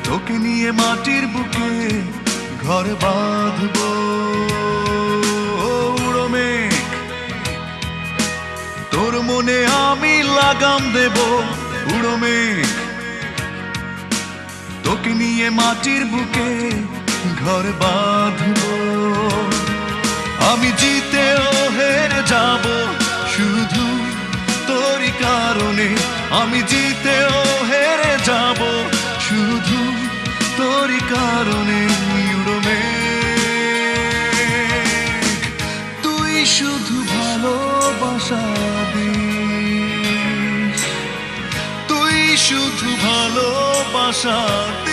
তোকে নিয়ে মাটির বুকে ঘর বাঁধবো। উড়ো মেঘ, তোর মনে আমি লাগাম দেব। উড়ো মেঘ, তোকে নিয়ে মাটির বুকে ঘর বাঁধবো। আমি জিতেও হেরে যাব শুধু তোরই কারণে। আমি জিতেও হেরে যাব শুধু তোরই কারণে। উড়ো মেঘ, তুই শুধু ভালোবাসা দিস, তুই শুধু ভালোবাসা দিস।